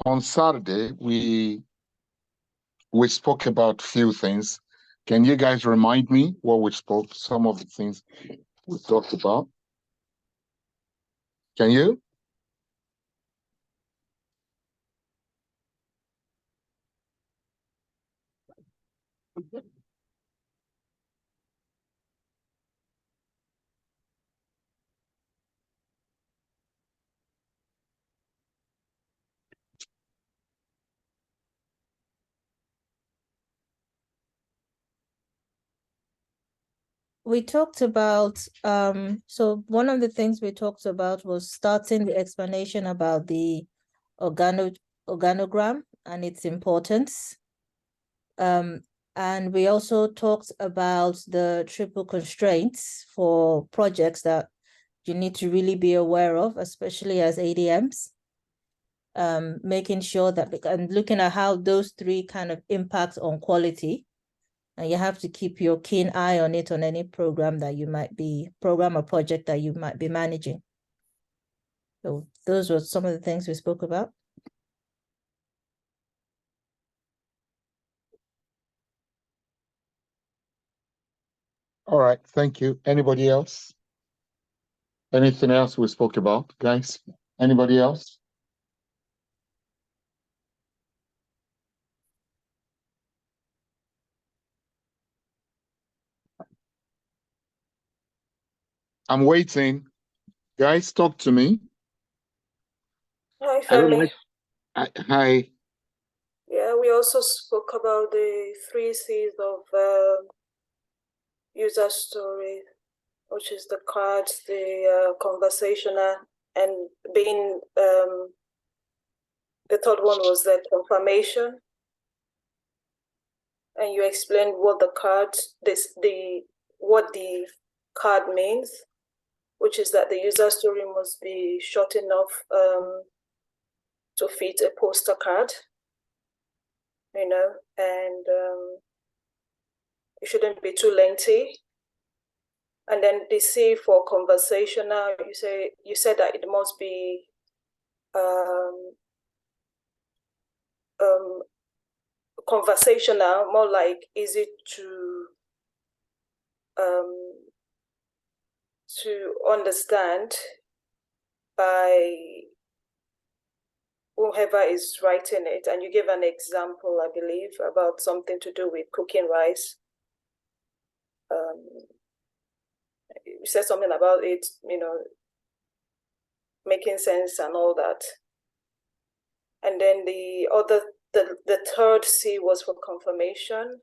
on Saturday, we spoke about few things. Can you guys remind me what we spoke, some of the things we talked about? Can you? We talked about, so one of the things we talked about was starting the explanation about the organogram and its importance. And we also talked about the triple constraints for projects that you need to really be aware of, especially as ADMs. Making sure that, and looking at how those three kind of impact on quality. And you have to keep your keen eye on it on any program that you might be, program or project that you might be managing. So those were some of the things we spoke about. All right, thank you. Anybody else? Anything else we spoke about, guys? Anybody else? I'm waiting. Guys, talk to me. Hi, Femi. Hi. Yeah, we also spoke about the 3 C's of user story, which is the cards, the conversational, and being the third one was the confirmation. And you explained what the card, what the card means, which is that the user story must be short enough to fit a poster card, you know, and it shouldn't be too lengthy. And then the C for conversational, you said that it must be conversational, more like easy to understand by whoever is writing it. And you gave an example, I believe, about something to do with cooking rice. You said something about it, you know, making sense and all that. And then the third C was for confirmation.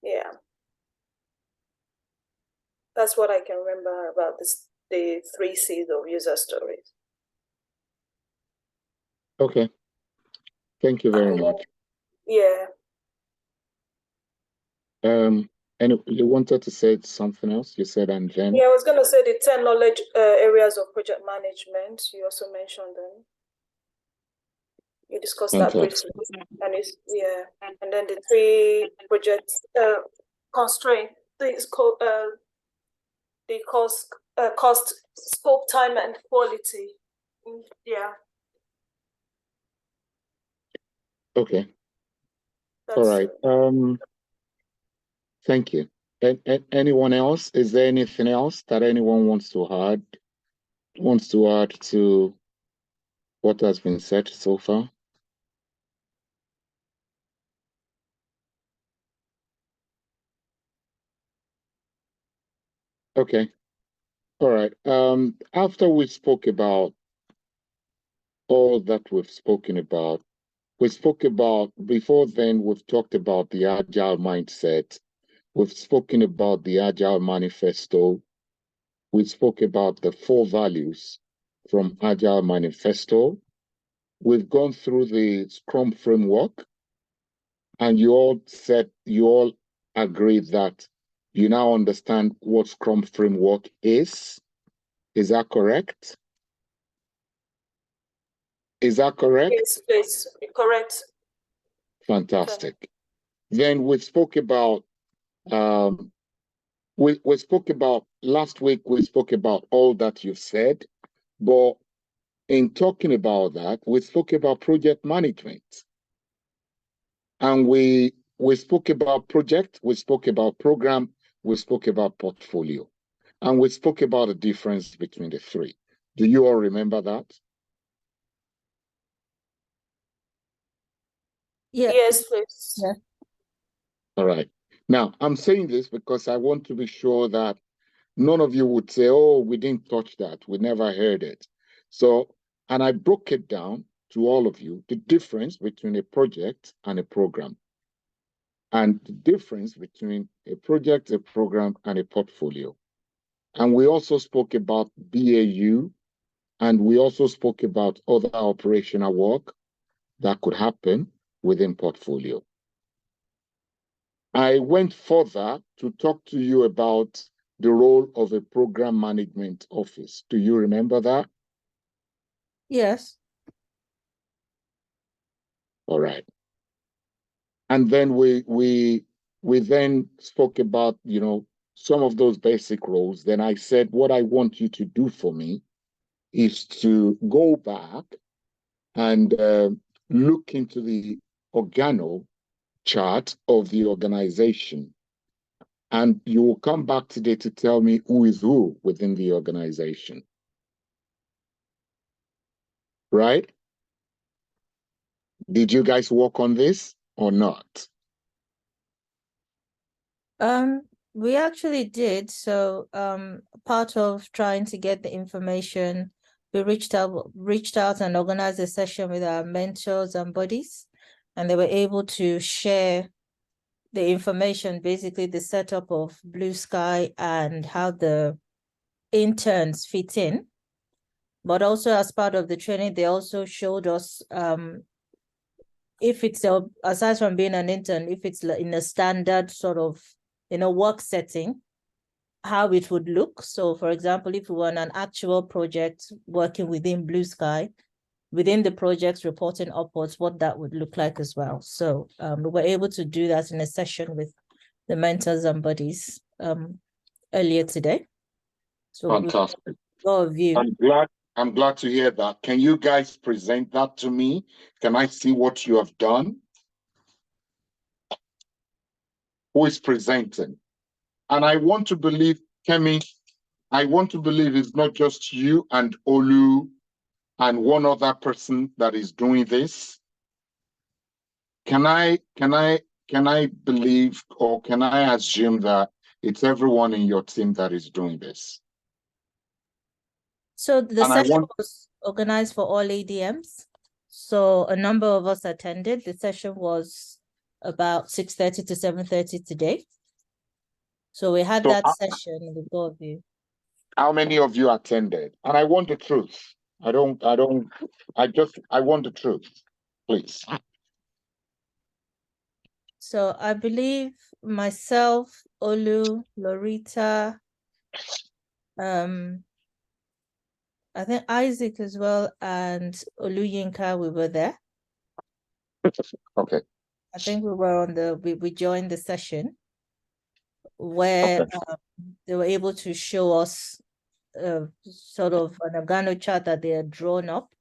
Yeah. That's what I can remember about the 3 C's of user stories. Okay. Thank you very much. Yeah. And you wanted to say something else? You said, and then? Yeah, I was going to say the 10 knowledge areas of project management. You also mentioned them. You discussed that briefly. And and then the 3 project constraint. It's called the cost, scope, time, and quality. Yeah. Okay. All right. Thank you. Anyone else? Is there anything else that anyone wants to add to what has been said so far? Okay. All right. After we spoke about all that we've spoken about, before then, we've talked about the agile mindset. We've spoken about the agile manifesto. We spoke about the 4 values from agile manifesto. We've gone through the Scrum framework, and you all agreed that you now understand what Scrum framework is. Is that correct? Is that correct? Yes, correct. Fantastic. Okay. Then we spoke about we spoke about last week. We spoke about all that you said, but in talking about that, we spoke about project management. And we spoke about project, we spoke about program, we spoke about portfolio, and we spoke about the difference between the three. Do you all remember that? Yeah. Yes, please. Yeah. All right. Now, I'm saying this because I want to be sure that none of you would say, oh, we didn't touch that. We never heard it. So, and I broke it down to all of you, the difference between a project and a program, and the difference between a project, a program, and a portfolio. And we also spoke about BAU, and we also spoke about other operational work that could happen within portfolio. I went further to talk to you about the role of a program management office. Do you remember that? Yes. All right. And then we then spoke about, you know, some of those basic roles. Then I said, what I want you to do for me is to go back and look into the organo chart of the organization. And you will come back today to tell me who is who within the organization. Right? Did you guys work on this or not? We actually did. So part of trying to get the information, we reached out and organized a session with our mentors and buddies, and they were able to share the information, basically the setup of Blue Sky and how the interns fit in. But also as part of the training, they also showed us if it's aside from being an intern, if it's in a standard sort of work setting, how it would look. So for example, if we were on an actual project working within Blue Sky, within the projects reporting upwards, what that would look like as well. So we were able to do that in a session with the mentors and buddies earlier today. So fantastic. View. I'm glad to hear that. Can you guys present that to me? Can I see what you have done? Who is presenting? And I want to believe, Kemi, I want to believe it's not just you and Olu and one other person that is doing this. Can I believe, or can I assume that it's everyone in your team that is doing this? So the session was organized for all ADMs. So a number of us attended. The session was about 6:30 to 7:30 today. So we had that session with all of you. How many of you attended? And I want the truth. I want the truth, please. So I believe myself, Olu, Lorita, I think Isaac as well, and Oluyinka, we were there. Okay. I think we were we joined the session where they were able to show us sort of an organo chart that they had drawn up,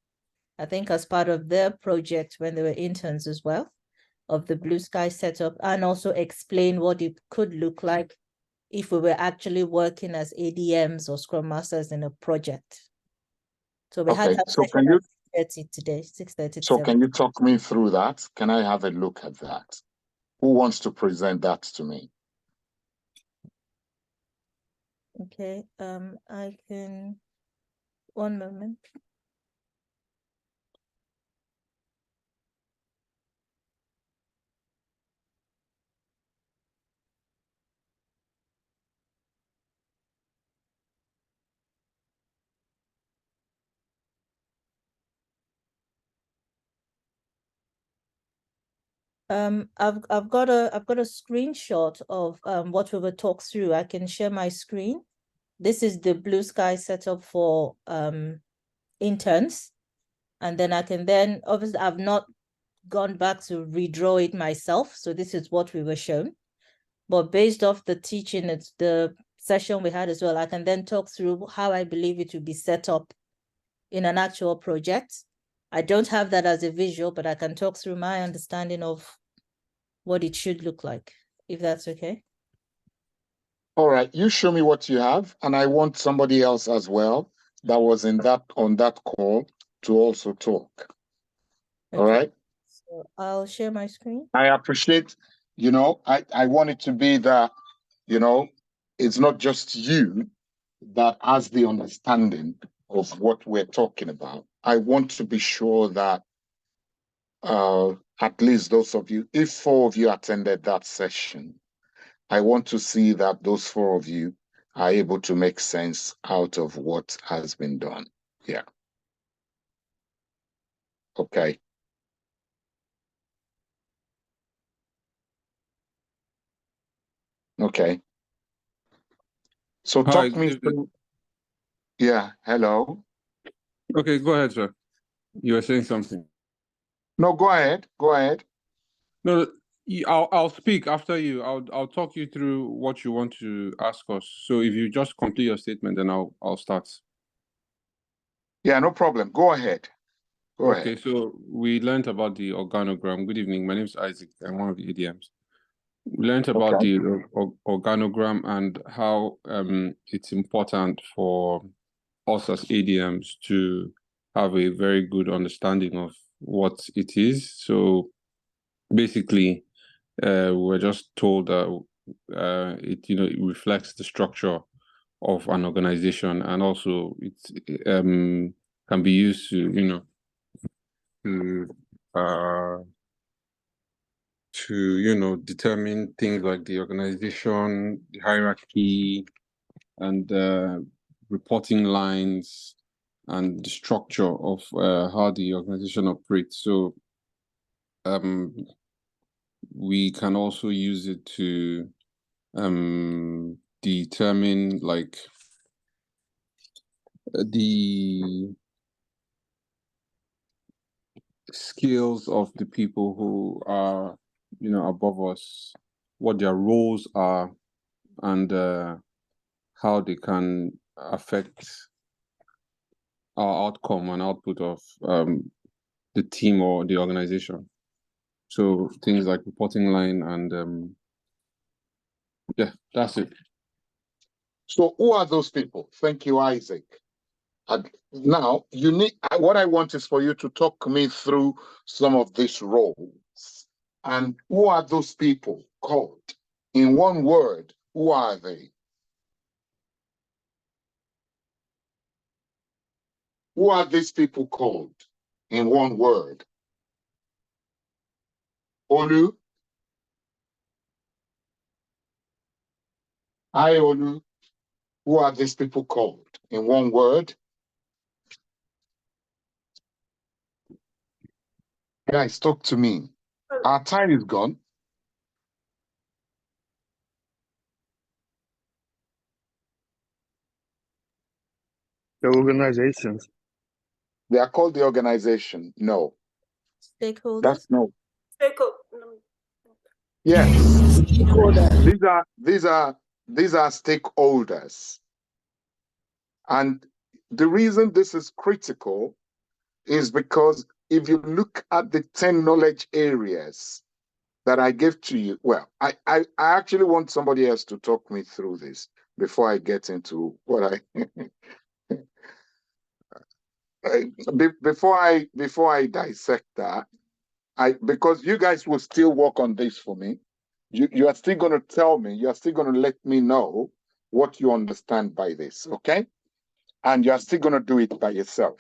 I think as part of their project when they were interns as well, of the Blue Sky setup, and also explain what it could look like if we were actually working as ADMs or Scrum Masters in a project. So we had that session at 6:30 today, 6:30. So can you talk me through that? Can I have a look at that? Who wants to present that to me? Okay, I can, one moment. I've got a screenshot of what we were talked through. I can share my screen. This is the Blue Sky setup for interns, and then I can obviously I've not gone back to redraw it myself. So this is what we were shown, but based off the teaching, it's the session we had as well. I can then talk through how I believe it will be set up in an actual project. I don't have that as a visual, but I can talk through my understanding of what it should look like, if that's okay. All right, you show me what you have, and I want somebody else as well that was on that call to also talk. Okay. All right. So I'll share my screen. I appreciate, I want it to be that, it's not just you that has the understanding of what we're talking about. I want to be sure that at least those of you, if 4 of you attended that session, I want to see that those 4 of you are able to make sense out of what has been done. Yeah. Okay. Okay. So talk me through. Yeah. Hello. Okay, go ahead, sir. You were saying something. No, go ahead. Go ahead. No, I'll speak after you. I'll talk you through what you want to ask us. So if you just complete your statement, then I'll start. Yeah, no problem. Go ahead. Go Okay, ahead. so we learned about the organogram. Good evening. My name is Isaac. I'm one of the ADMs. We learned about Okay. the organogram and how it's important for us as ADMs to have a very good understanding of what it is. So basically, we're just told that it reflects the structure of an organization, and also it can be used to determine things like the organization, the hierarchy, and reporting lines, and the structure of how the organization operates. So we can also use it to determine like the skills of the people who are above us, what their roles are, and how they can affect our outcome and output of the team or the organization. So things like reporting line and yeah, that's it. So who are those people? Thank you, Isaac. Now, what I want is for you to talk me through some of these roles. And who are those people called? In one word, who are they? Who are these people called? In one word. Olu? Hi, Olu. Who are these people called? In one word. Guys, talk to me. Our time is gone. The organizations. They are called the organization. No. Stakeholders. That's no. Stakeholder. Yes. Stakeholder. These are stakeholders. And the reason this is critical is because if you look at the 10 knowledge areas that I gave to you, well, I actually want somebody else to talk me through this before I get into what before I dissect that, because you guys will still work on this for me. You are still going to tell me, you are still going to let me know what you understand by this, okay? And you are still going to do it by yourself.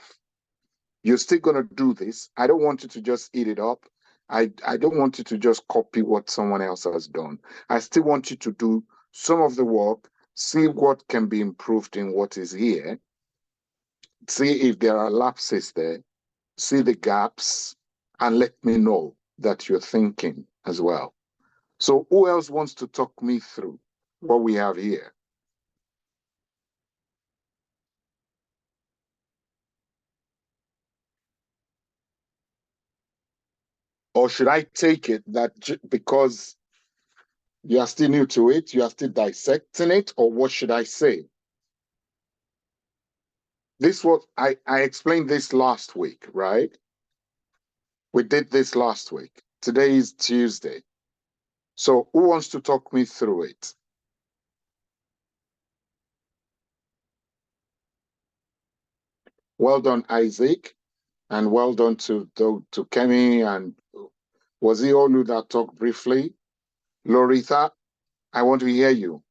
You're still going to do this. I don't want you to just eat it up. I don't want you to just copy what someone else has done. I still want you to do some of the work, see what can be improved in what is here, see if there are lapses there, see the gaps, and let me know that you're thinking as well. So who else wants to talk me through what we have here? Or should I take it that because you are still new to it, you are still dissecting it, or what should I say? this was, I explained this last week, right? We did this last week. Today is Tuesday. So who wants to talk me through it? Well done, Isaac, and well done to Kemi, and was it Olu that talked briefly? Loritha, I want to hear you.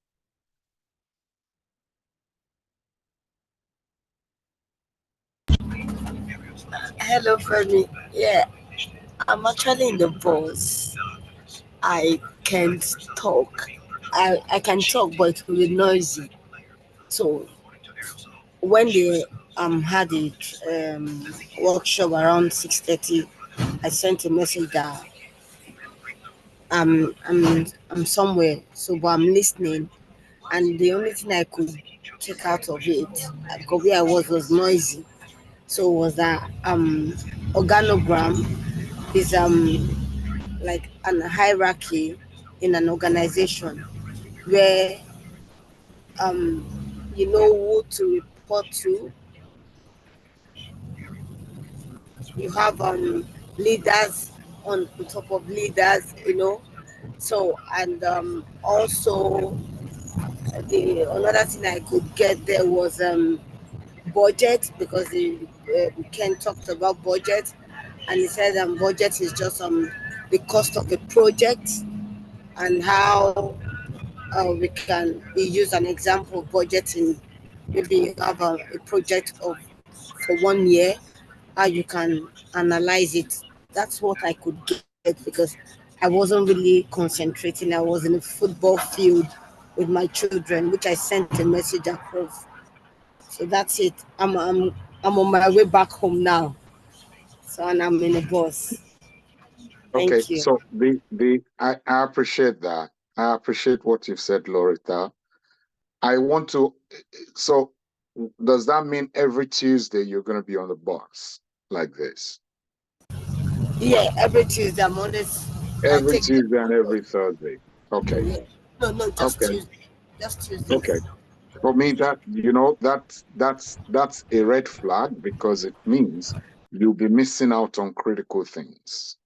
Hello, Femi. Yeah, I'm actually in the bus. I can't talk. I can talk, but it will be noisy. So when they had the workshop around 6:30, I sent a message that I'm somewhere. So, but I'm listening, and the only thing I could take out of it, because where I was noisy. So was that organogram is like an hierarchy in an organization where um you know who to report to. You have leaders on top of leaders, so and also the another thing I could get there was budget, because Ken talked about budget, and he said budget is just the cost of a project, and how we can use an example of budgeting. Maybe you have a project of for 1 year, how you can analyze it. That's what I could get, because I wasn't really concentrating. I was in a football field with my children, which I sent a message across. So that's it. I'm on my way back home now. So, and I'm in a bus. Okay, Thank you. so I appreciate that. I appreciate what you've said, Loretta. I want to, so does that mean every Tuesday you're going to be on the bus like this? Yeah, every Tuesday I'm always. Every Tuesday and every Thursday. Okay. Yeah. No, just Okay. Tuesday. Just Tuesday. Okay. For me, that's a red flag, because it means you'll be missing out on critical things.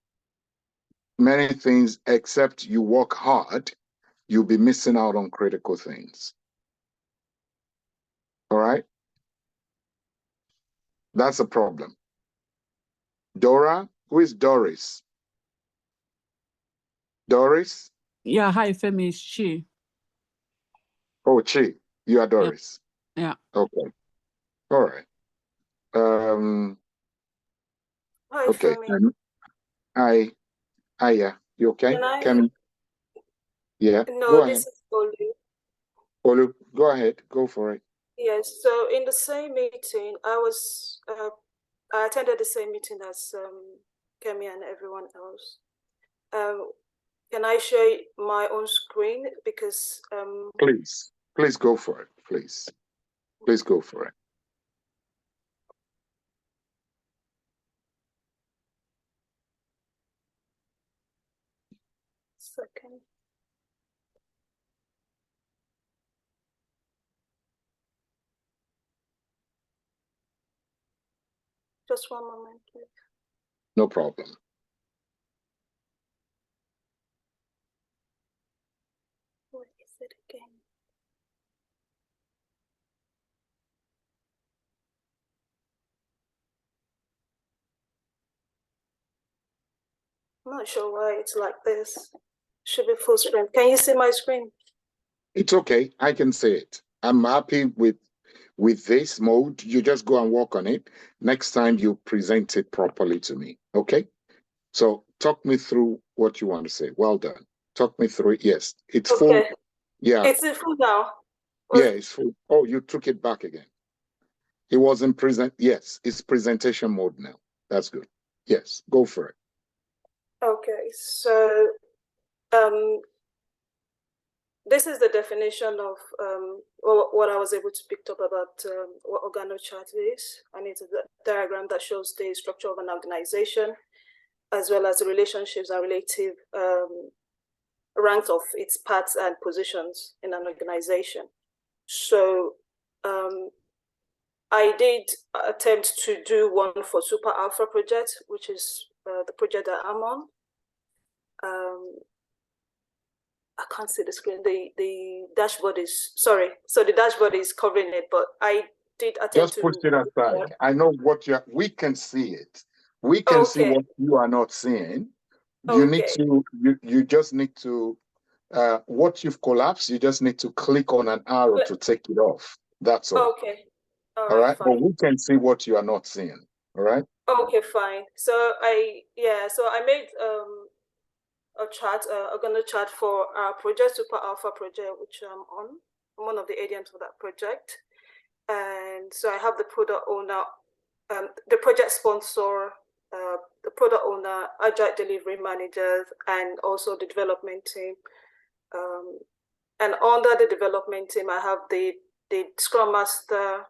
Many things, except you work hard, you'll be missing out on critical things. All right? That's a problem. Dora? Who is Doris? Doris? Yeah, hi, Femi, it's Chi. Oh, Chi. You are Doris. Yeah. Okay. All right. Hi, Okay. Femi. Hi, yeah. You okay? Can I? Kemi? Yeah. No, Go this ahead. is Olu. Olu, go ahead. Go for it. Yes. So in the same meeting, I attended the same meeting as Kemi and everyone else. Can I share my own screen, because Please go for it. Please go for it. second. Just one moment, please. No problem. What is it again? I'm not sure why it's like this. Should be full screen. Can you see my screen? It's okay. I can see it. I'm happy with this mode. You just go and work on it. Next time you present it properly to me. Okay? So talk me through what you want to say. Well done. Talk me through it. Yes. It's Okay. full. Yeah. It's in full now. Yeah, it's full. Oh, you took it back again. It was in present. Yes, it's presentation mode now. That's good. Yes, go for it. Okay, so this is the definition of what I was able to pick up about what organochart is, and it's a diagram that shows the structure of an organization, as well as the relationships and relative ranks of its parts and positions in an organization. So I did attempt to do one for Super Alpha project, which is the project that I'm on. I can't see the screen. The dashboard is, sorry. So the dashboard is covering it, but I did attempt Just to. push it aside. I know what we can see it. We can see Okay. what you are not seeing. You need Okay. to, you just need to, what you've collapsed, you just need to click on an arrow to take it off. That's all. Okay. All right. But Fine. we can see what you are not seeing. All right. Okay, fine. So I made a chart, Organo chart for our project, Super Alpha project, which I'm on. I'm one of the ADMs for that project. And so I have the product owner, the project sponsor, the product owner, agile delivery managers, and also the development team. And under the development team, I have the Scrum Master,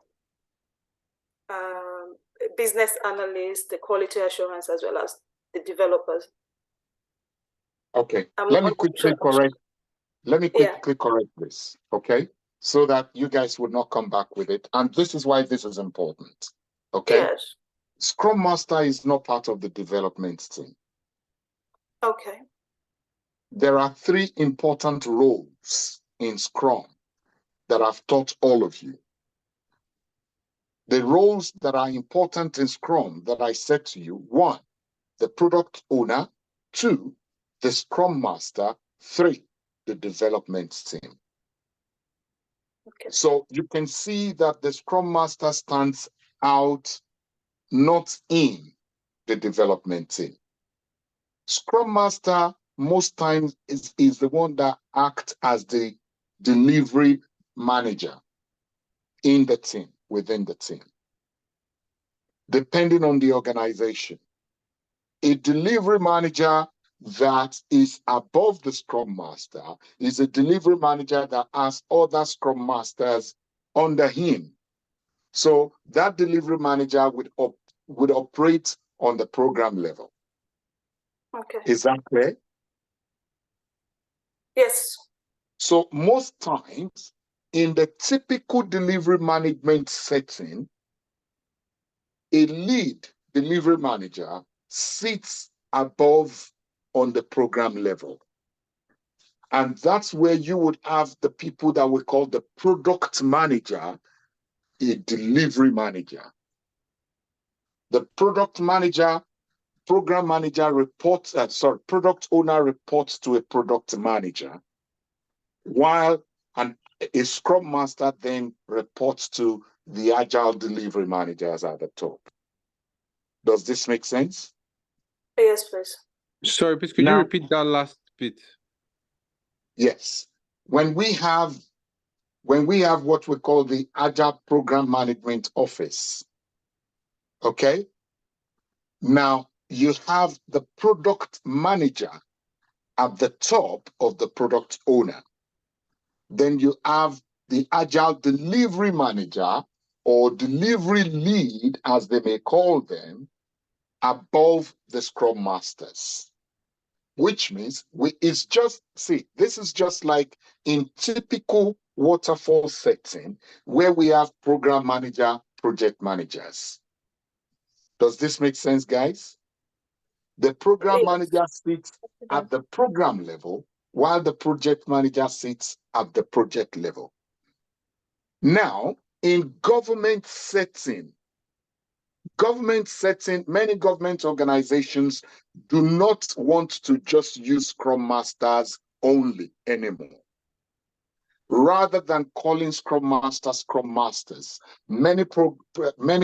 business analyst, the quality assurance, as well as the developers. Okay. Let me quickly correct this. Okay. So that you guys would not come back with it. And this is why this is important. Okay. Yes. Scrum Master is not part of the development team. Okay. There are 3 important roles in Scrum that I've taught all of you. The roles that are important in Scrum that I said to you: 1, the product owner; 2, the Scrum Master; 3, the development team. Okay. So you can see that the Scrum Master stands out, not in the development team. Scrum Master most times is the one that acts as the delivery manager in the team, within the team, depending on the organization. A delivery manager that is above the Scrum Master is a delivery manager that has other Scrum Masters under him. So that delivery manager would operate on the program level. Okay. Is that clear? Yes. So most times in the typical delivery management setting, a lead delivery manager sits above on the program level. And that's where you would have the people that we call the product manager, a delivery manager. The product manager, program manager reports, product owner reports to a product manager, while a Scrum Master then reports to the agile delivery managers at the top. Does this make sense? Yes, please. Sorry, please, could you repeat that last bit? Yes. When we have what we call the Agile Program Management Office, okay? Now, you have the product manager at the top of the product owner. Then you have the Agile Delivery Manager or delivery lead, as they may call them, above the Scrum Masters. Which means this is just like in typical waterfall setting where we have program manager, project managers. Does this make sense, guys? The program manager sits at the program level while the project manager sits at the project level. Now, in government setting, many government organizations do not want to just use Scrum Masters only anymore. Rather than calling Scrum Masters, many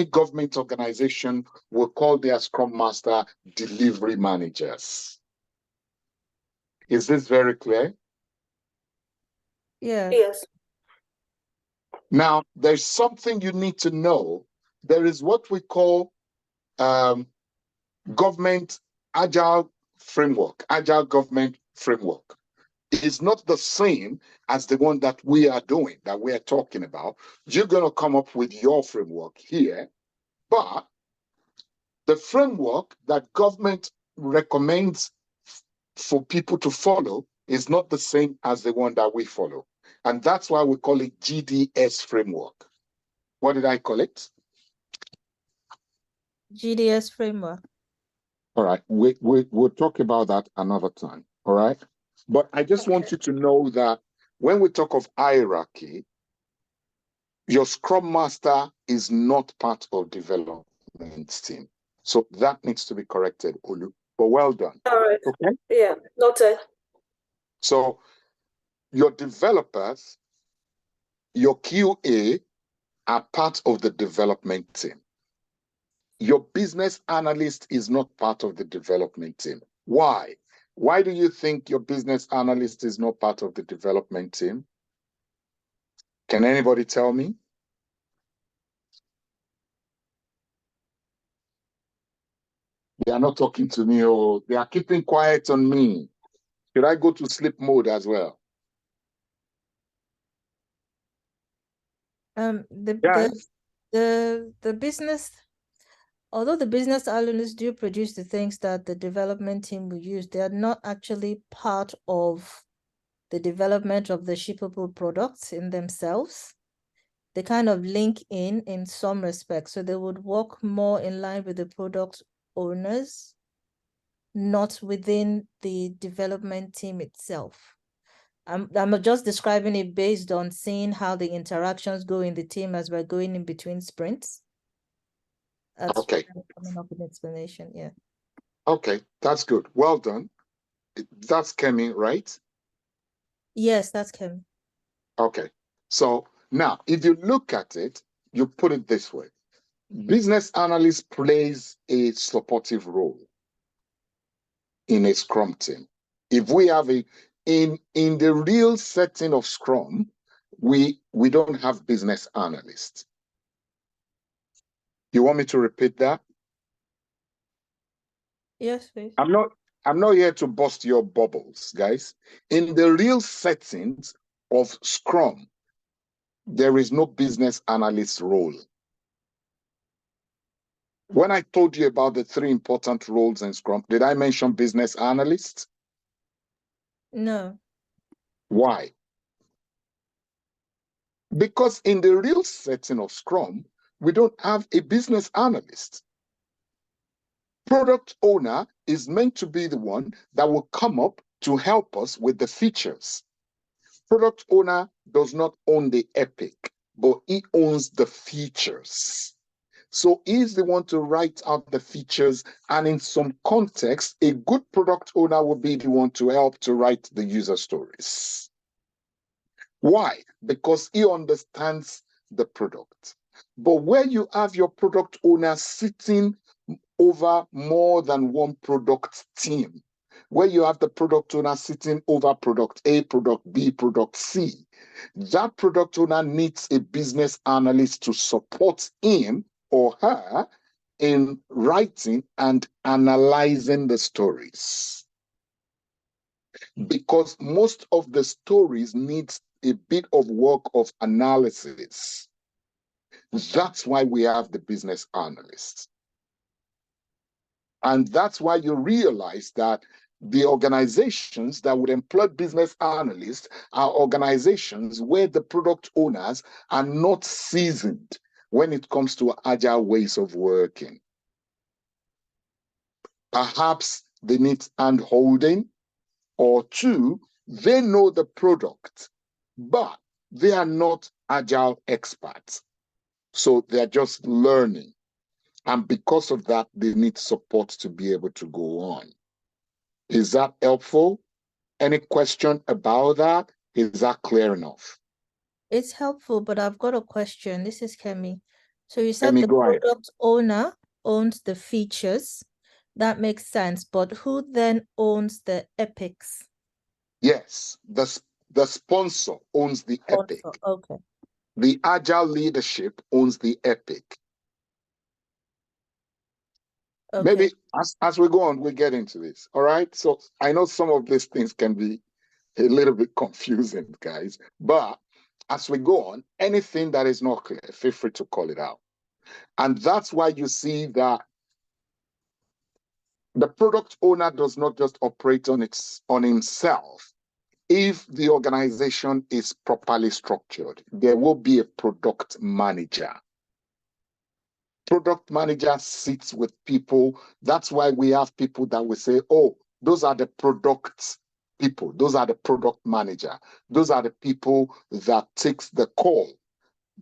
government organizations will call their Scrum Master delivery managers. Is this very clear? Yes. Yes. Now, there's something you need to know. There is what we call government agile government framework. It's not the same as the one that we are doing, that we are talking about. You're going to come up with your framework here, but the framework that government recommends for people to follow is not the same as the one that we follow. And that's why we call it GDS framework. What did I call it? GDS framework. All right, we'll talk about that another time. All right, but I just want you to know that when we talk of hierarchy, your Scrum Master is not part of development team. So that needs to be corrected, Olu. But well done. All right. Okay. Yeah, noted. So your developers, your QA are part of the development team. Your business analyst is not part of the development team. Why? Why do you think your business analyst is not part of the development team? Can anybody tell me? They are not talking to me, or they are keeping quiet on me. Should I go to sleep mode as well? The business, although the business analysts do produce the things that the development team will use, they are not actually part of the development of the shippable products in themselves. They kind of link in some respects. So they would work more in line with the product owners, not within the development team itself. I'm just describing it based on seeing how the interactions go in the team as we're going in between sprints. That's okay. Coming up with an explanation, yeah. Okay, that's good. Well done. That's Kemi, right? Yes, that's Kemi. Okay. So now, if you look at it, you put it this way. Business analyst plays a supportive role in a Scrum team. If we have in the real setting of Scrum, we don't have business analysts. You want me to repeat that? Yes, please. I'm not here to bust your bubbles, guys. In the real settings of Scrum, there is no business analyst role. When I told you about the 3 important roles in Scrum, did I mention business analysts? No. Why? Because in the real setting of Scrum, we don't have a business analyst. Product owner is meant to be the one that will come up to help us with the features. Product owner does not own the epic, but he owns the features. So he's the one to write out the features, and in some context, a good product owner will be the one to help to write the user stories. Why? Because he understands the product. But where you have your product owner sitting over more than one product team, where you have the product owner sitting over product A, product B, product C, that product owner needs a business analyst to support him or her in writing and analyzing the stories. Because most of the stories need a bit of work of analysis. That's why we have the business analysts. And that's why you realize that the organizations that would employ business analysts are organizations where the product owners are not seasoned when it comes to agile ways of working. Perhaps they need hand-holding, or 2, they know the product, but they are not agile experts. So they're just learning. And because of that, they need support to be able to go on. Is that helpful? Any question about that? Is that clear enough? It's helpful, but I've got a question. This is Kemi. So you said Kemi, the go ahead. product owner owns the features. That makes sense. But who then owns the epics? Yes, the sponsor owns the epic. Okay. The agile leadership owns the epic. Okay. Maybe as we go on, we'll get into this. All right. So I know some of these things can be a little bit confusing, guys, but as we go on, anything that is not clear, feel free to call it out. And that's why you see that the product owner does not just operate on himself. If the organization is properly structured, there will be a product manager. product manager sits with people. That's why we have people that will say, oh, those are the product people. Those are the product manager. Those are the people that takes the call.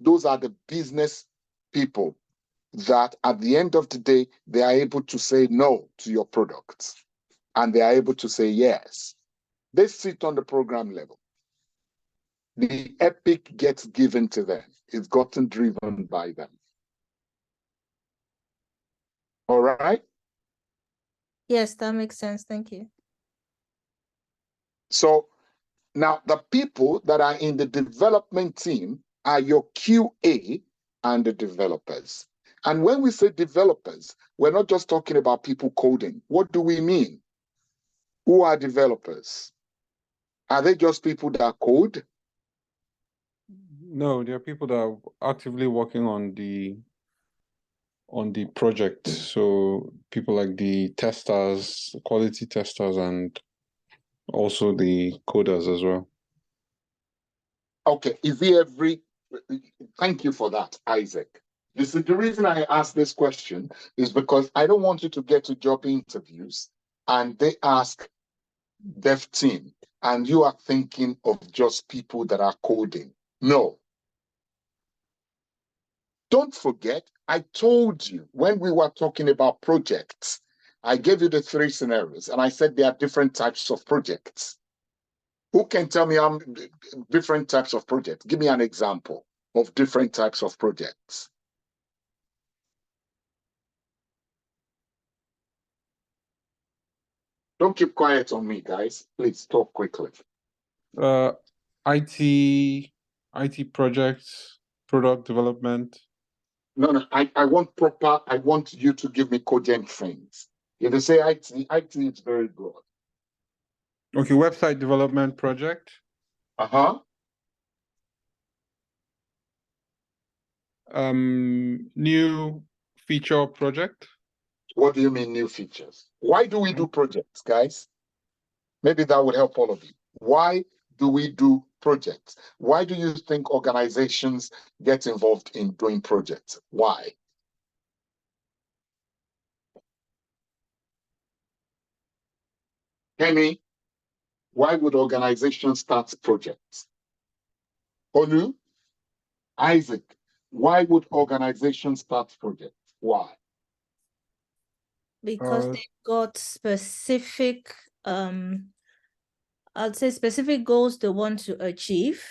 Those are the business people that at the end of the day, they are able to say no to your products. And they are able to say yes. They sit on the program level. The epic gets given to them. It's gotten driven by them. All right? Yes, that makes sense. Thank you. So now the people that are in the development team are your QA and the developers. And when we say developers, we're not just talking about people coding. What do we mean? Who are developers? Are they just people that code? No, there are people that are actively working on the project. So people like the testers, quality testers, and also the coders as well. Okay, thank you for that, Isaac. This is the reason I asked this question is because I don't want you to get to job interviews and they ask dev team and you are thinking of just people that are coding. No. Don't forget, I told you when we were talking about projects, I gave you the 3 scenarios and I said there are different types of projects. Who can tell me different types of projects? Give me an example of different types of projects. Don't keep quiet on me, guys. Please talk quickly. IT projects, product development. No, I want you to give me cogent things. If you say IT is very broad. Okay, website development project. New feature project. What do you mean new features? Why do we do projects, guys? Maybe that would help all of you. Why do we do projects? Why do you think organizations get involved in doing projects? Why? Kenny, why would organizations start projects? Olu, Isaac, why would organizations start projects? Why? Because they've got specific, I'd say specific goals they want to achieve.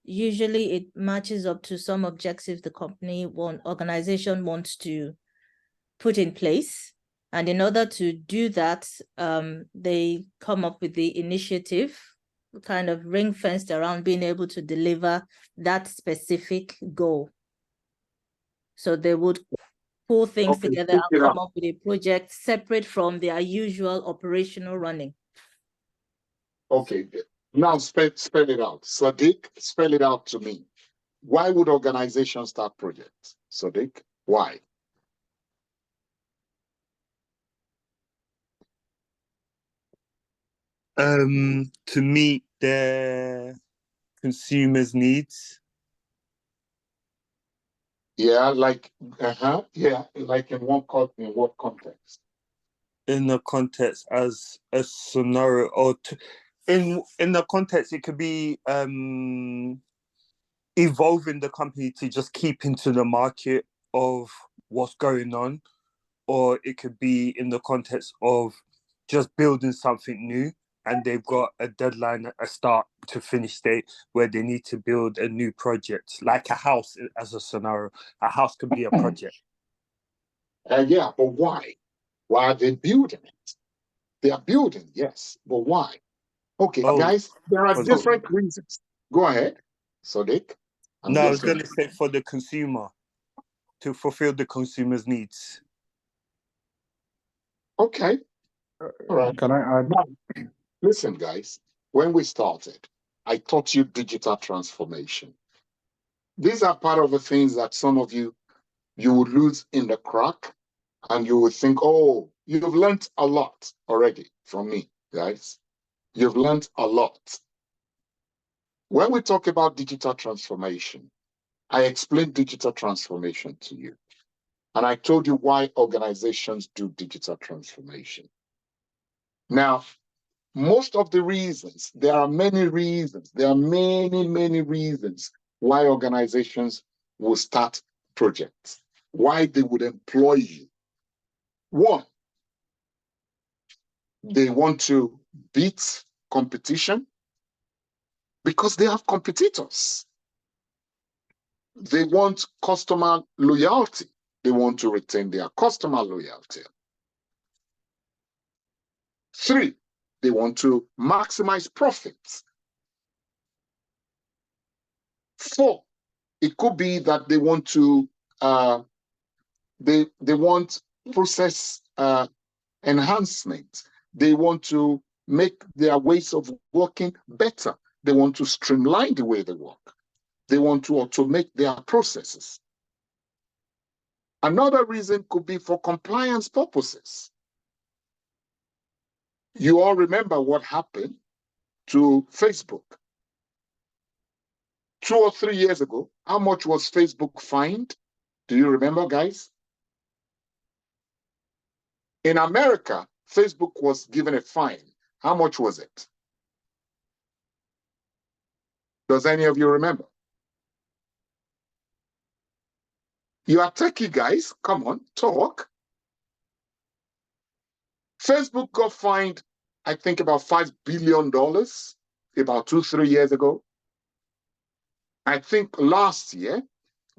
Usually it matches up to some objectives the organization wants to put in place. And in order to do that, they come up with the initiative, kind of ring-fenced around being able to deliver that specific goal. So they would pull things together and come up with a project separate from their usual operational running. Okay, now spell it out. Sadiq, spell it out to me. Why would organizations start projects? Sadiq, why? To meet their consumers' needs. Yeah, like like in what context? In the context as a scenario, or in the context, it could be evolving the company to just keep into the market of what's going on, or it could be in the context of just building something new and they've got a deadline, a start to finish date where they need to build a new project, like a house as a scenario. A house could be a project. Yeah, but why? Why are they building it? They are building, yes, but why? Okay, guys, there are different reasons. Go ahead, Sadiq. I was going to say for the consumer, to fulfill the consumer's needs. Okay. All right. Can I add? Now, listen, guys, when we started, I taught you digital transformation. These are part of the things that some of you would lose in the crack and you would think, oh, you've learned a lot already from me, guys. You've learned a lot. When we talk about digital transformation, I explained digital transformation to you. And I told you why organizations do digital transformation. Now, most of the reasons, there are many reasons, there are many reasons why organizations will start projects, why they would employ you. One, they want to beat competition because they have competitors. They want customer loyalty. They want to retain their customer loyalty. 3, they want to maximize profits. 4, it could be that they want to they want process enhancement. They want to make their ways of working better. They want to streamline the way they work. They want to automate their processes. Another reason could be for compliance purposes. You all remember what happened to Facebook 2 or 3 years ago. How much was Facebook fined? Do you remember, guys? In America, Facebook was given a fine. How much was it? Does any of you remember? You are techie guys. Come on, talk. Facebook got fined, I think, about $5 billion about 2-3 years ago. I think last year,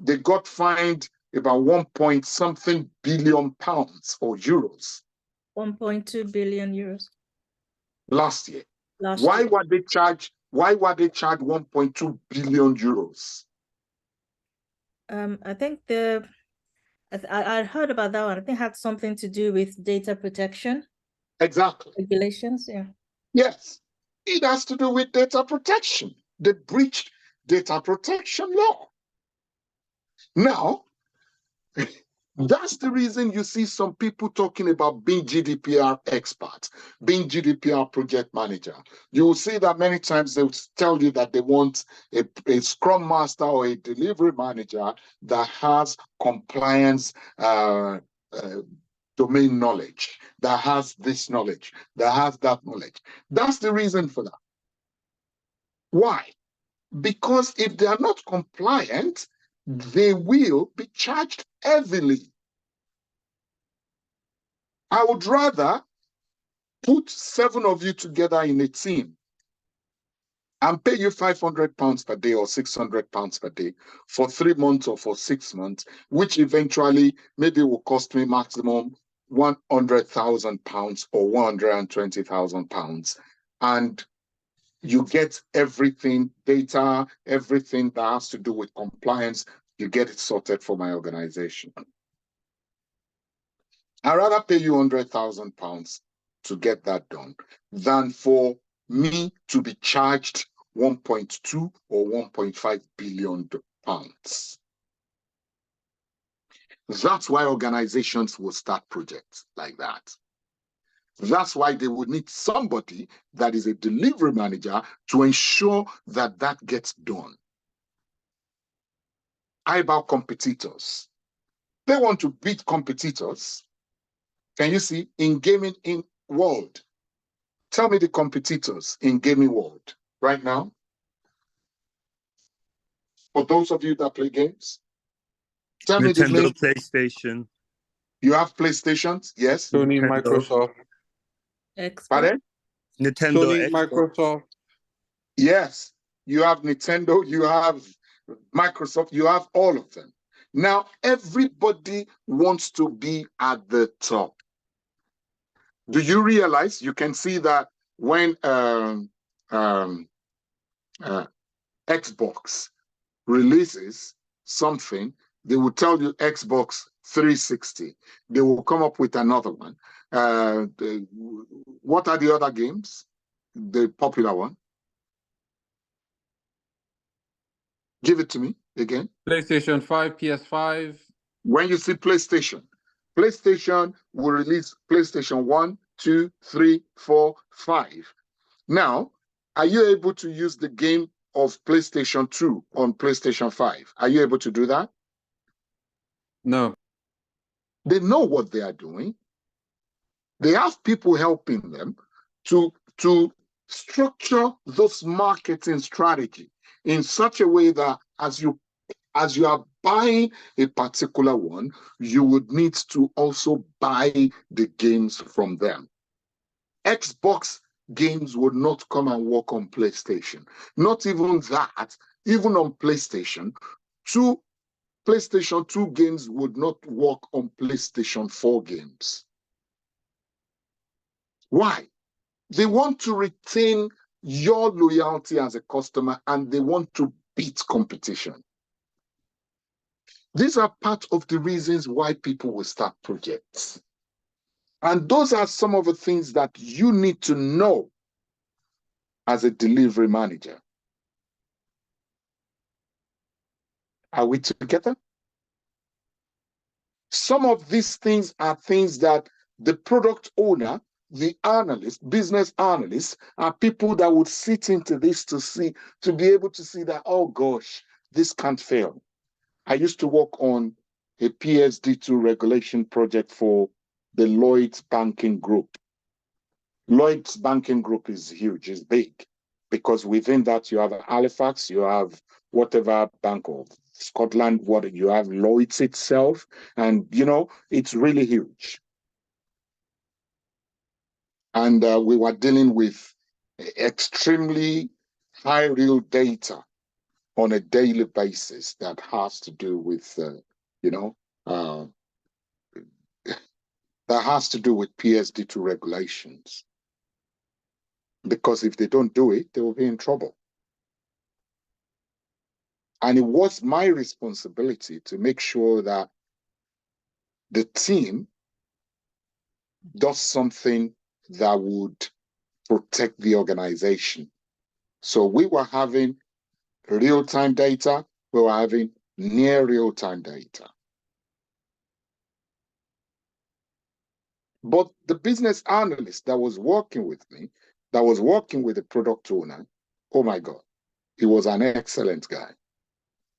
they got fined about 1-point-something billion pounds or euros. 1.2 billion euros. Last year. Why were they charged 1.2 billion euros? I think I heard about that one. I think it had something to do with data protection. Exactly. Regulations, yeah. Yes, it has to do with data protection. They breached data protection law. Now, that's the reason you see some people talking about being GDPR expert, being GDPR project manager. You will see that many times they will tell you that they want a Scrum Master or a delivery manager that has compliance domain knowledge, that has this knowledge, that has that knowledge. That's the reason for that. Why? Because if they are not compliant, they will be charged heavily. I would rather put 7 of you together in a team and pay you £500 per day or £600 per day for 3 months or for 6 months, which eventually maybe will cost me maximum £100,000 or £120,000. And you get everything, data, everything that has to do with compliance, you get it sorted for my organization. I'd rather pay you £100,000 to get that done than for me to be charged 1.2 or 1.5 billion pounds. That's why organizations will start projects like that. That's why they would need somebody that is a delivery manager to ensure that that gets done. How about competitors? They want to beat competitors. Can you see in gaming in world? Tell me the competitors in gaming world right now. For those of you that play games, tell me the name. Nintendo, PlayStation. You have PlayStations, yes. Sony, Nintendo. Microsoft. Xbox. Pardon? Nintendo, Sony, Xbox. Microsoft. Yes, you have Nintendo, you have Microsoft, you have all of them. Now, everybody wants to be at the top. Do you realize you can see that when Xbox releases something, they will tell you Xbox 360. They will come up with another one. What are the other games? The popular one. Give it to me again. PlayStation 5, PS5. When you see PlayStation, PlayStation will release PlayStation 1, 2, 3, 4, 5. Now, are you able to use the game of PlayStation 2 on PlayStation 5? Are you able to do that? No. They know what they are doing. They have people helping them to structure those marketing strategy in such a way that as you are buying a particular one, you would need to also buy the games from them. Xbox games would not come and work on PlayStation. Not even that, even on PlayStation 2 games would not work on PlayStation 4 games. Why? They want to retain your loyalty as a customer and they want to beat competition. These are part of the reasons why people will start projects. And those are some of the things that you need to know as a delivery manager. Are we together? Some of these things are things that the product owner, the analyst, business analysts, are people that would sit into this to be able to see that, oh gosh, this can't fail. I used to work on a PSD2 regulation project for the Lloyd's Banking Group. Lloyd's Banking Group is huge, it's big, because within that you have Halifax, you have whatever Bank of Scotland, what you have Lloyd's itself, and it's really huge. And we were dealing with extremely high real data on a daily basis that has to do with, that has to do with PSD2 regulations. Because if they don't do it, they will be in trouble. And it was my responsibility to make sure that the team does something that would protect the organization. So we were having real-time data, we were having near real-time data. But the business analyst that was working with me, that was working with the product owner, oh my God, he was an excellent guy.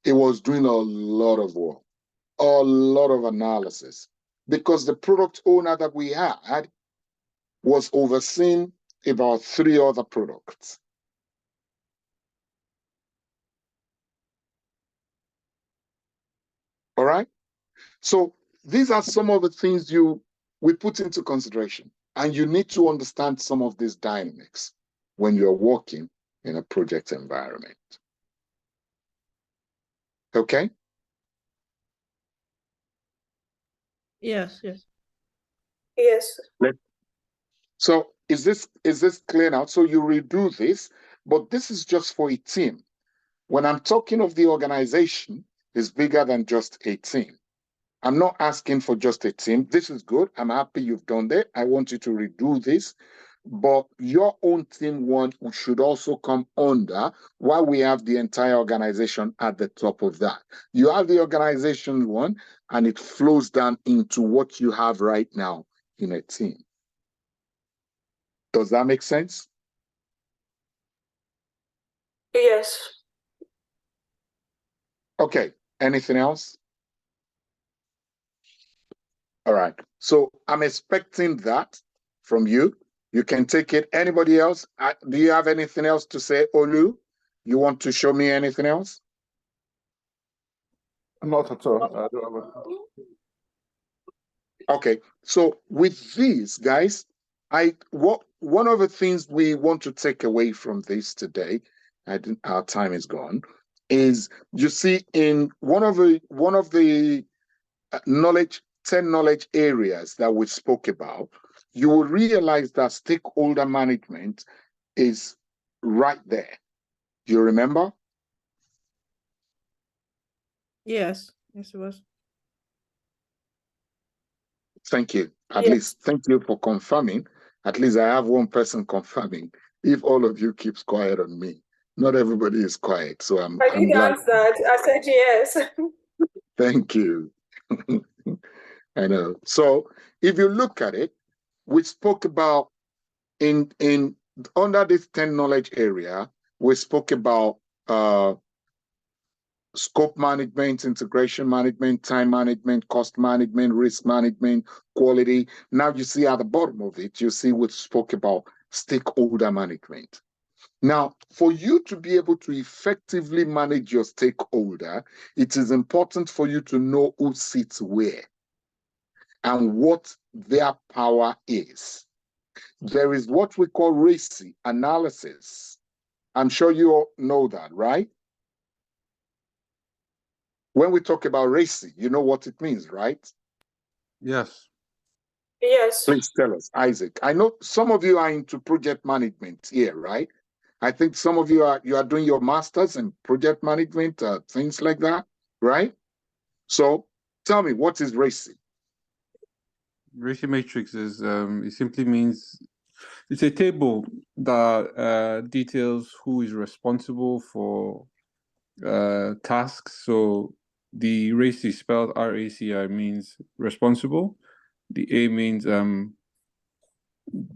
He was doing a lot of work, a lot of analysis, because the product owner that we had was overseeing about 3 other products. All right? So these are some of the things we put into consideration, and you need to understand some of these dynamics when you're working in a project environment. Okay? Yes. Yes. So is this clear now? So you redo this, but this is just for a team. When I'm talking of the organization, it's bigger than just a team. I'm not asking for just a team. This is good. I'm happy you've done that. I want you to redo this. But your own team one should also come under while we have the entire organization at the top of that. You have the organization one, and it flows down into what you have right now in a team. Does that make sense? Yes. Okay. Anything else? All right. So I'm expecting that from you. You can take it. Anybody else? Do you have anything else to say, Olu? You want to show me anything else? Not at all. I don't have Okay. So with these guys, one of the things we want to take away from this today, our time is gone, is you see in one of the 10 knowledge areas that we spoke about, you will realize that stakeholder management is right there. You remember? Yes, it was. Thank you. At Yes. least, thank you for confirming. At least I have one person confirming. If all of you keeps quiet on me, not everybody is quiet. So I'm did glad. answer that. I said yes. Thank you. I know. So if you look at it, we spoke about in under this 10 knowledge area, we spoke about scope management, integration management, time management, cost management, risk management, quality. Now you see at the bottom of it, you see we spoke about stakeholder management. Now, for you to be able to effectively manage your stakeholder, it is important for you to know who sits where and what their power is. There is what we call RACI analysis. I'm sure you all know that, right? When we talk about RACI, you know what it means, right? Yes. Yes. Please tell us, Isaac. I know some of you are into project management here, right? I think some of you are doing your masters in project management, things like that, right? So tell me, what is RACI? Ratio matrix is it simply means it's a table that details who is responsible for tasks. So the RACI, spelled RACI, means responsible. The A means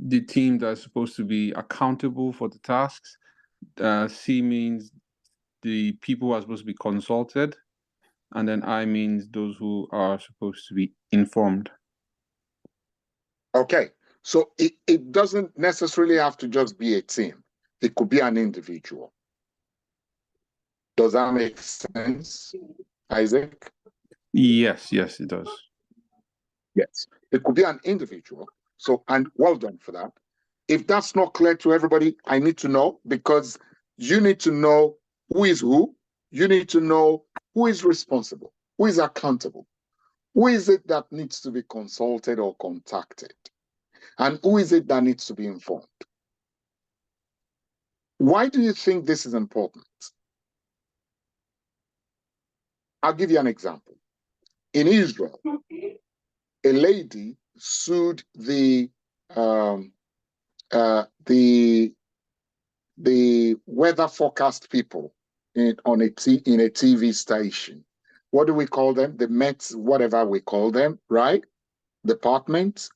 the team that's supposed to be accountable for the tasks. C means the people who are supposed to be consulted. And then I means those who are supposed to be informed. Okay, so it doesn't necessarily have to just be a team. It could be an individual. Does that make sense, Isaac? Yes, it does. Yes, it could be an individual. So, and well done for that. If that's not clear to everybody, I need to know, because you need to know who is who. You need to know who is responsible, who is accountable, who is it that needs to be consulted or contacted, and who is it that needs to be informed. Why do you think this is important? I'll give you an example. In Israel, a lady sued the weather forecast people in a TV station. What do we call them? The Mets, whatever we call them, right? Department.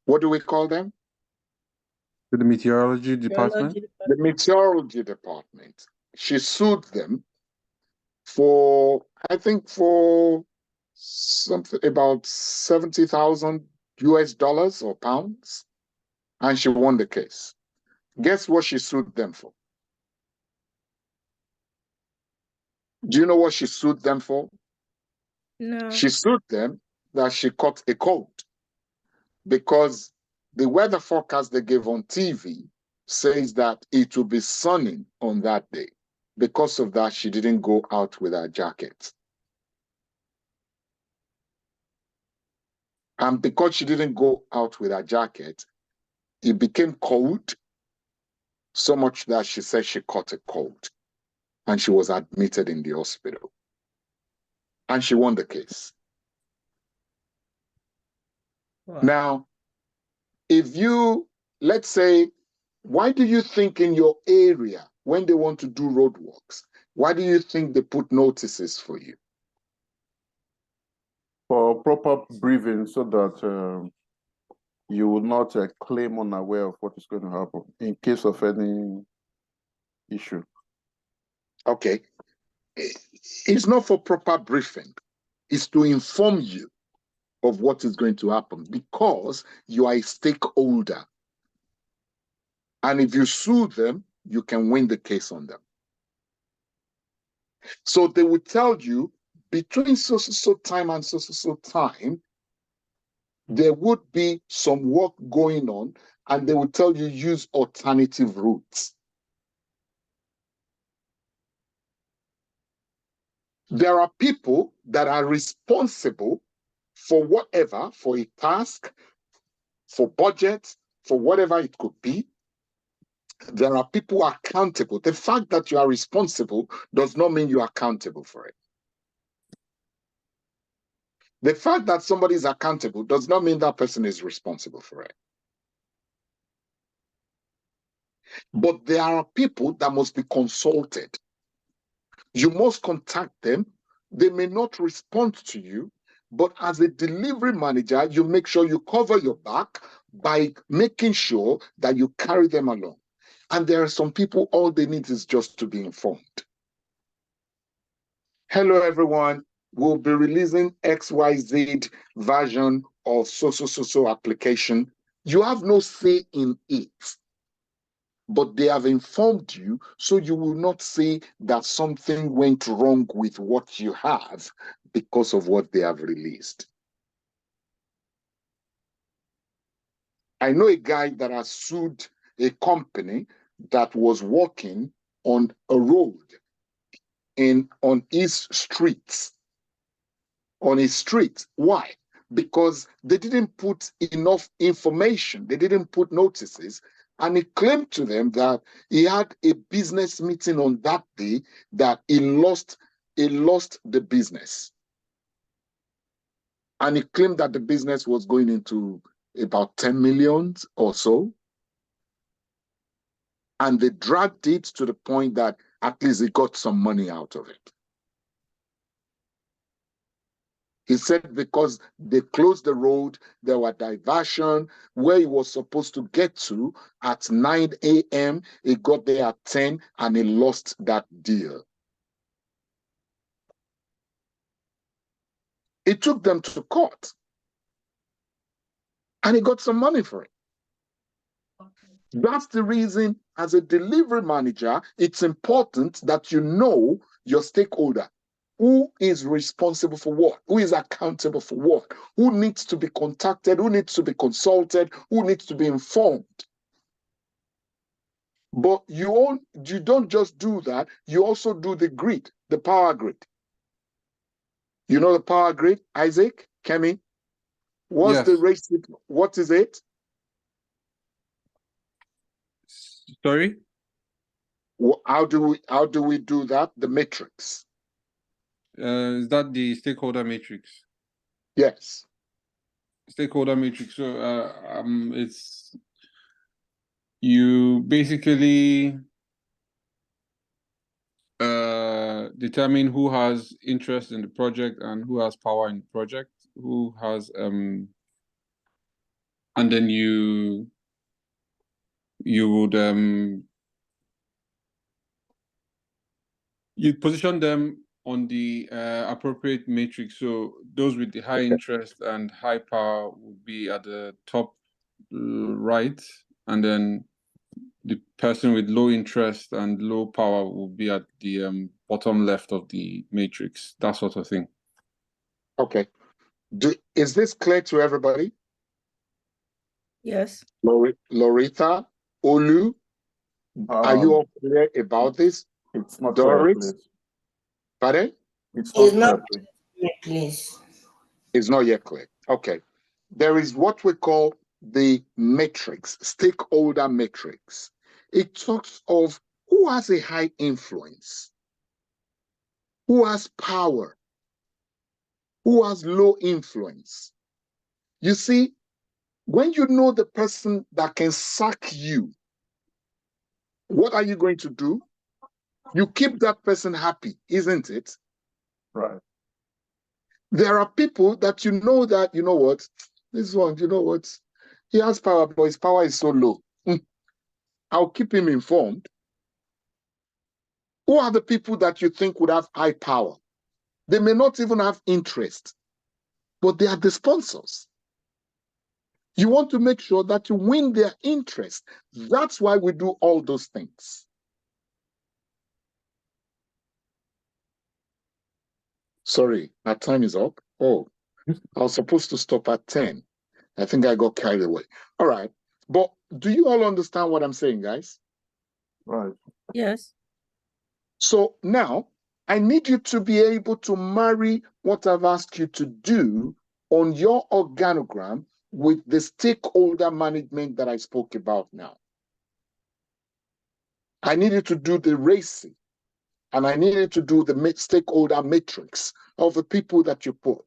What do we call them? The meteorology department? The meteorology department. She sued them for, I think, for something about 70,000 US dollars or pounds, and she won the case. Guess what she sued them for? Do you know what she sued them for? No. She sued them that she caught a cold because the weather forecast they gave on TV says that it will be sunny on that day. Because of that, she didn't go out with her jacket. And because she didn't go out with her jacket, it became cold, so much that she said she caught a cold. And she was admitted in the hospital. And she won the case. Wow. Now, if you, let's say, why do you think in your area, when they want to do roadworks, why do you think they put notices for you? For proper briefing, so that you will not claim unaware of what is going to happen in case of any issue. Okay. It's not for proper briefing. It's to inform you of what is going to happen because you are a stakeholder. And if you sue them, you can win the case on them. So they will tell you between so time and so time, there would be some work going on, and they will tell you use alternative routes. There are people that are responsible for whatever, for a task, for budget, for whatever it could be. There are people accountable. The fact that you are responsible does not mean you are accountable for it. The fact that somebody is accountable does not mean that person is responsible for it. But there are people that must be consulted. You must contact them. They may not respond to you, but as a delivery manager, you make sure you cover your back by making sure that you carry them along. And there are some people, all they need is just to be informed. hello everyone, we'll be releasing XYZ version of so application. You have no say in it, but they have informed you, so you will not say that something went wrong with what you have because of what they have released. I know a guy that has sued a company that was working on a road on his streets. On his street. Why? Because they didn't put enough information. They didn't put notices. And he claimed to them that he had a business meeting on that day that he lost the business. And he claimed that the business was going into about 10 million or so. And they dragged it to the point that at least he got some money out of it. He said because they closed the road, there were diversion where he was supposed to get to at 9 a.m. He got there at 10 and he lost that deal. He took them to court and he got some money for it. That's the reason, as a delivery manager, it's important that you know your stakeholder. Who is responsible for what? Who is accountable for what? Who needs to be contacted? Who needs to be consulted? Who needs to be informed? But you don't just do that. You also do the grid, the power grid. You know the power grid, Isaac, Kemi? What's Yes. the race? What is it? Sorry? How do we do that? The matrix. Is that the stakeholder matrix? Yes. Stakeholder matrix. So it's you basically determine who has interest in the project and who has power in the project, who has and then you would you position them on the appropriate matrix. So those with the high interest and high power would be at the top right, and then the person with low interest and low power will be at the bottom left of the matrix, that sort of thing. Okay. Is this clear to everybody? Yes. Loretta, Olu, are you all clear about this? It's not Doris? clear, please. Pardon? It's It's not not clear, please. clear, please. It's not yet clear. Okay. There is what we call the matrix, stakeholder matrix. It talks of who has a high influence, who has power, who has low influence. You see, when you know the person that can sack you, what are you going to do? You keep that person happy, isn't it? Right. There are people that you know that, you know what, this one, you know what, he has power, but his power is so low. I'll keep him informed. Who are the people that you think would have high power? They may not even have interest, but they are the sponsors. You want to make sure that you win their interest. That's why we do all those things. Sorry, our time is up. Oh, I was supposed to stop at 10. I think I got carried away. All right. But do you all understand what I'm saying, guys? Right. Yes. So now I need you to be able to marry what I've asked you to do on your organogram with the stakeholder management that I spoke about now. I need you to do the racing, and I need you to do the stakeholder matrix of the people that you put.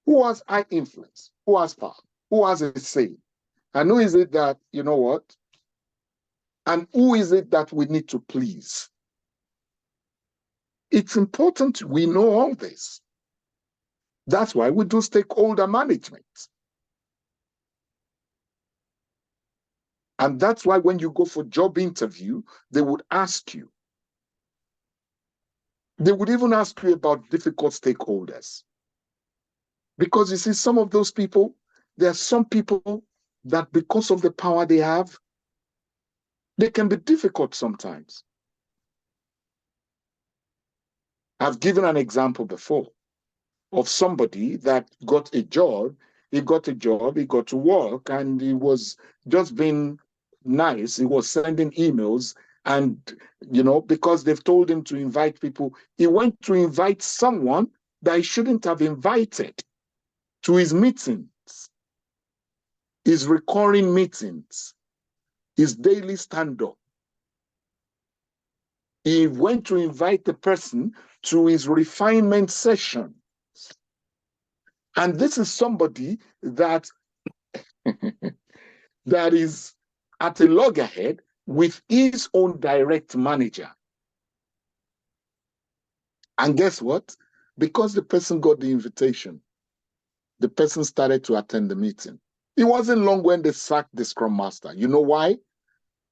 Who has high influence? Who has power? Who has a say? And who is it that, you know what? And who is it that we need to please? It's important we know all this. That's why we do stakeholder management. And that's why when you go for job interview, they would ask you, They would even ask you about difficult stakeholders. Because you see, some of those people, there are some people that because of the power they have, they can be difficult sometimes. I've given an example before of somebody that got a job. He got to work, and he was just being nice. He was sending emails, and because they've told him to invite people, he went to invite someone that he shouldn't have invited to his meetings, his recurring meetings, his daily stand-up. He went to invite the person to his refinement session. And this is somebody that that is at a loggerhead with his own direct manager. And guess what? Because the person got the invitation, the person started to attend the meeting. It wasn't long when they sacked the Scrum Master. You know why?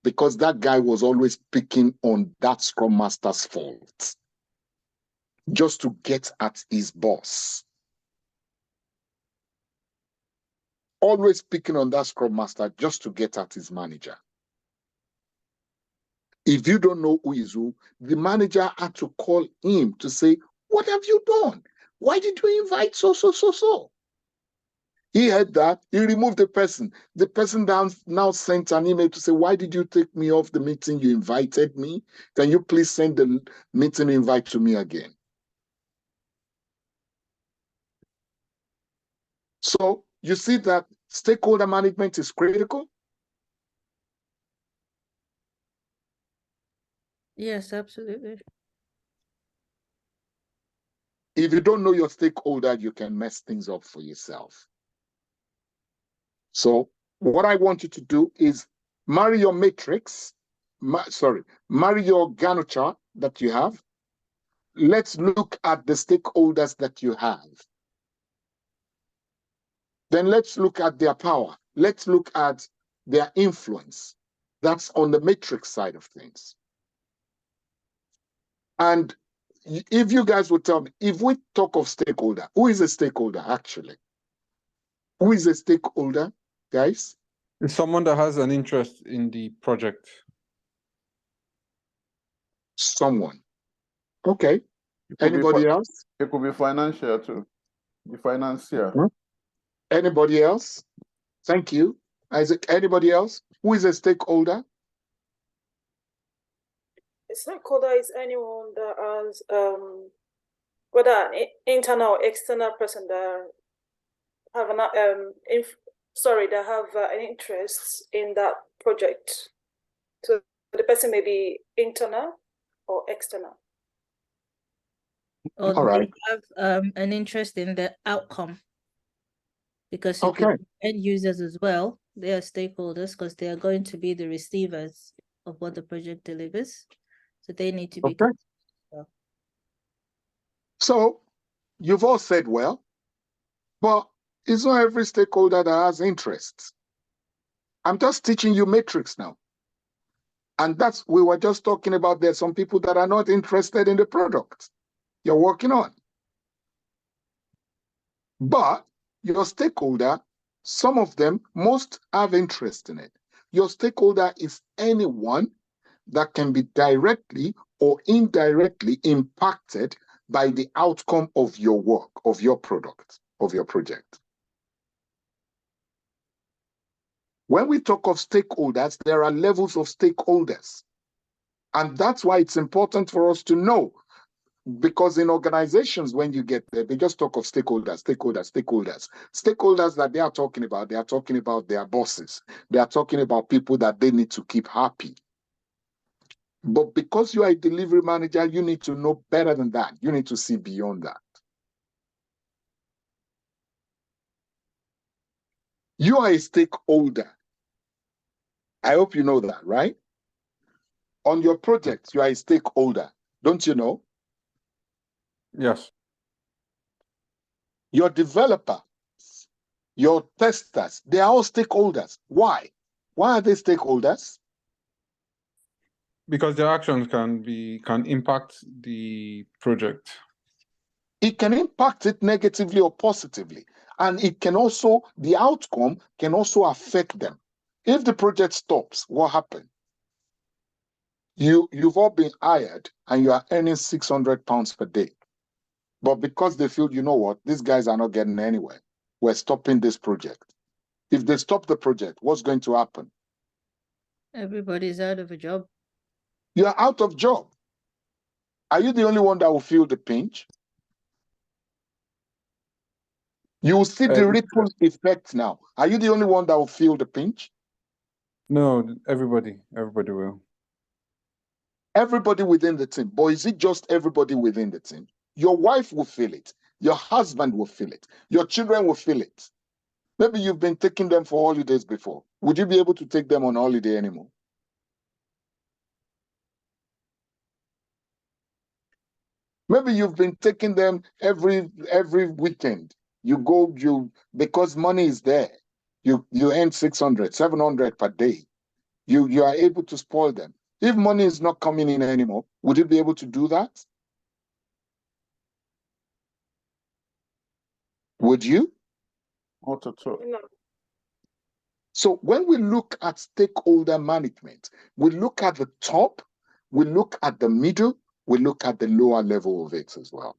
Because that guy was always picking on that Scrum Master's fault, just to get at his boss. Always picking on that Scrum Master just to get at his manager. If you don't know who is who, the manager had to call him to say, what have you done? Why did you invite so? He heard that, he removed the person. The person now sent an email to say, why did you take me off the meeting? You invited me. Can you please send the meeting invite to me again? So you see that stakeholder management is critical. Yes, absolutely. If you don't know your stakeholder, you can mess things up for yourself. So what I want you to do is marry your matrix, marry your Gantt chart that you have. Let's look at the stakeholders that you have. Then let's look at their power. Let's look at their influence. That's on the matrix side of things. And if you guys would tell me, if we talk of stakeholder, who is a stakeholder actually? Who is a stakeholder, guys? It's someone that has an interest in the project. Someone. Okay. Anybody else? It could be financial too. The financier. Anybody else? Thank you. Isaac, anybody else? Who is a stakeholder? A stakeholder is anyone that has whether an internal or external person that have an interest in that project. So the person may be internal or external. Or All right. they have an interest in the outcome. Because you could end users as well. They are stakeholders because they are going to be the receivers of what the project delivers. So they need to be okay. So you've all said well, but it's not every stakeholder that has interests. I'm just teaching you matrix now. And we were just talking about there's some people that are not interested in the product you're working on. But your stakeholder, some of them, most have interest in it. Your stakeholder is anyone that can be directly or indirectly impacted by the outcome of your work, of your product, of your project. When we talk of stakeholders, there are levels of stakeholders. And that's why it's important for us to know. Because in organizations, when you get there, they just talk of stakeholders. Stakeholders that they are talking about their bosses. They are talking about people that they need to keep happy. But because you are a delivery manager, you need to know better than that. You need to see beyond that. You are a stakeholder. I hope you know that, right? On your project, you are a stakeholder. Don't you know? Yes. Your developers, your testers, they are all stakeholders. Why? Why are they stakeholders? Because their actions can impact the project. It can impact it negatively or positively. And it can also, the outcome can also affect them. If the project stops, what happens? You've all been hired and you are earning £600 per day. But because they feel, you know what, these guys are not getting anywhere, we're stopping this project. If they stop the project, what's going to happen? Everybody's out of a job. You are out of job. Are you the only one that will feel the pinch? You will see the ripple effect now. Are you the only one that will feel the pinch? No, everybody will. Everybody within the team. But is it just everybody within the team? Your wife will feel it. Your husband will feel it. Your children will feel it. Maybe you've been taking them for holidays before. Would you be able to take them on holiday anymore? Maybe you've been taking them every weekend. Because money is there. You earn 600, 700 per day. You are able to spoil them. If money is not coming in anymore, would you be able to do that? Would you? Not at all. No. So when we look at stakeholder management, we look at the top, we look at the middle, we look at the lower level of it as well.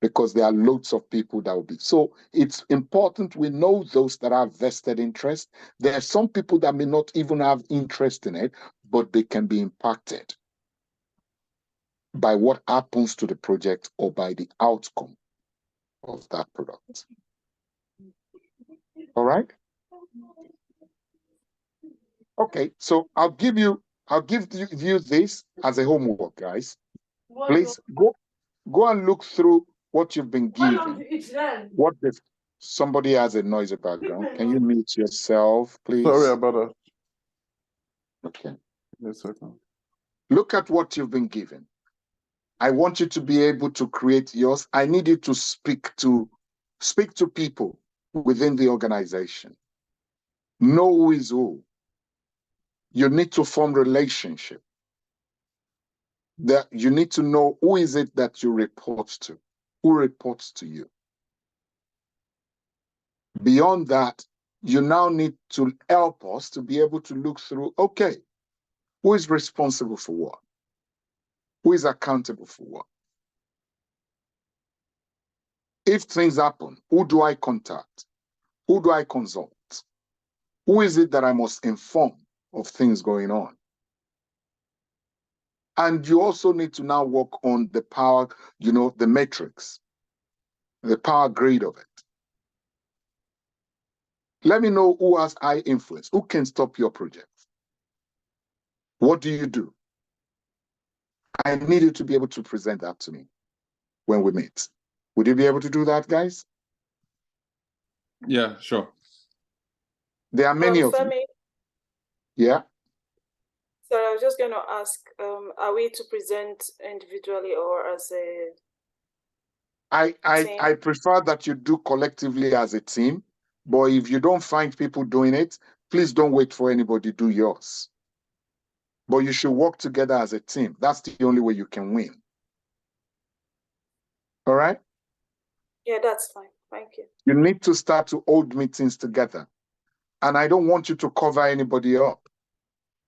Because there are loads of people that will be. So it's important we know those that have vested interest. There are some people that may not even have interest in it, but they can be impacted by what happens to the project or by the outcome of that product. All right? Okay, so I'll give you this as a homework, guys. Please go and look through what you've been given. Somebody has a noisy background. Can you mute yourself, please? Sorry about that. Okay. Yes, I can. Look at what you've been given. I want you to be able to create yours. I need you to speak to people within the organization. Know who is who. You need to form relationship. That you need to know who is it that you report to, who reports to you. Beyond that, you now need to help us to be able to look through, okay, who is responsible for what? Who is accountable for what? If things happen, who do I contact? Who do I consult? Who is it that I must inform of things going on? And you also need to now work on the power, the metrics, the power grade of it. Let me know who has high influence, who can stop your project. What do you do? I need you to be able to present that to me when we meet. Would you be able to do that, guys? Yeah, sure. There are many of Femi, you. Yeah. So I was just going to ask, are we to present individually or as a team? I prefer that you do collectively as a team, but if you don't find people doing it, please don't wait for anybody to do yours. But you should work together as a team. That's the only way you can win. All right? Yeah, that's fine. Thank you. You need to start to hold meetings together. And I don't want you to cover anybody up.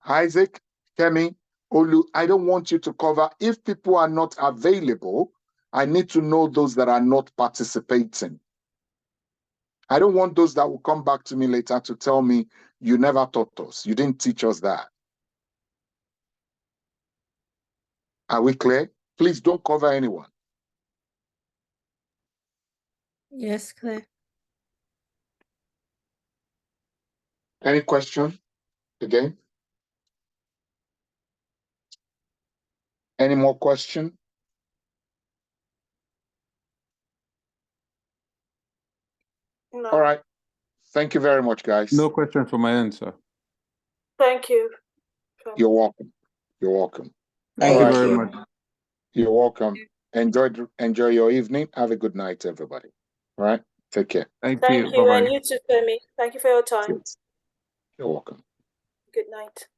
Isaac, Kemi, Olu, I don't want you to cover. If people are not available, I need to know those that are not participating. I don't want those that will come back to me later to tell me, you never taught us. You didn't teach us that. Are we clear? Please don't cover anyone. Yes, clear. Any question? Again? Any more question? No. All right. Thank you very much, guys. No question from my end, sir. Thank you. You're welcome. You're welcome. Thank All you right. very much. You're welcome. Enjoy your evening. Have a good night, everybody. All right. Take care. Thank Thank you. you, Bye-bye. and you too, Femi. Thank you for your time. You're welcome. Good night.